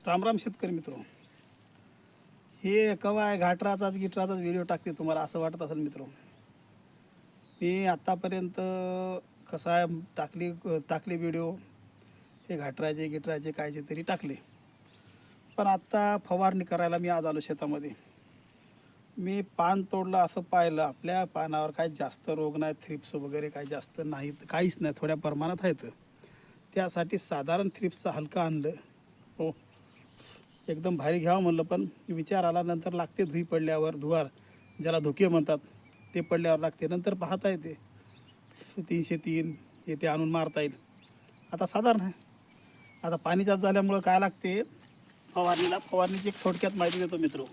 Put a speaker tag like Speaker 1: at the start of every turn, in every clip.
Speaker 1: रामराम शेतकरी मित्र, हे कवाय घाटराचाच गिटराचाच व्हिडिओ टाकते तुम्हाला असं वाटत असेल मित्र. मी आत्तापर्यंत कसा आहे टाकले व्हिडिओ हे घाटराचे गिटराचे कायचे तरी टाकले, पण आत्ता फवारणी करायला मी आज आलो शेतामध्ये. मी पान तोडलं असं पाहिलं, आपल्या पानावर काही जास्त रोग नाही, थ्रिप्स वगैरे काही जास्त नाहीत, काहीच नाही, थोड्या प्रमाणात आहेत. त्यासाठी साधारण थ्रिप्सचं हलका आणलं. हो, एकदम भारी घ्यावं म्हणलं, पण विचार आला नंतर लागते धुई पडल्यावर, धुवार ज्याला धुके म्हणतात ते पडल्यावर लागते. नंतर पाहता येते 303 येते आणून मारता येईल. आता साधारण आहे. आता पाणी जास्त झाल्यामुळं काय लागते फवारणीची एक थोडक्यात माहिती देतो मित्र.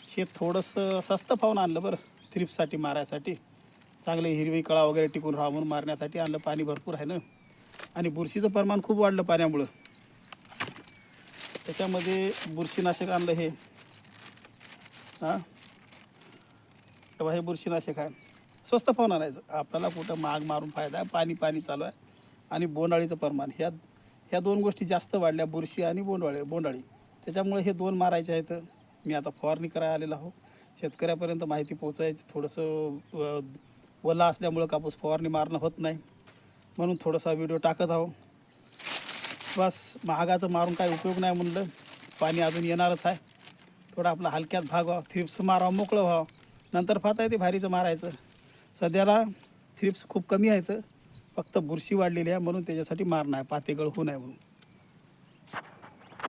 Speaker 1: हे थोडंसं स्वस्त पाहून आणलं बरं, थ्रिप्ससाठी मारायसाठी. चांगले हिरवी कळा वगैरे टिकून राहा म्हणून मारण्यासाठी आणलं. पाणी भरपूर आहे ना, आणि बुरशीचं प्रमाण खूप वाढलं पाण्यामुळं. त्याच्यामध्ये बुरशीनाशक आणलं हे. तेव्हा हे बुरशीनाशक आहे, स्वस्त पाहून आणायचं. आपल्याला कुठं महाग मारून फायदा आहे. पाणी चालू आहे. आणि बोंडाळीचं प्रमाण, ह्या दोन गोष्टी जास्त वाढल्या, बुरशी आणि बोंडाळी. त्याच्यामुळे हे दोन मारायचे आहेत. मी आता फवारणी करायला आलेलो आहो. शेतकऱ्यापर्यंत माहिती पोहोचायची. थोडंसं ओला असल्यामुळं कापूस फवारणी मारणं होत नाही, म्हणून थोडासा व्हिडिओ टाकत आहो. बस महागाचं मारून काही उपयोग नाही म्हणलं. पाणी अजून येणारच आहे. थोडा आपला हलक्यात भाग व्हावं, थ्रिप्स मारावं, मोकळं व्हावं. नंतर पाहता येते भारीचं मारायचं. सध्याला थ्रिप्स खूप कमी आहेत, फक्त बुरशी वाढलेली आहे म्हणून त्याच्यासाठी मारणं आहे, पातेगळ होऊ नये म्हणून.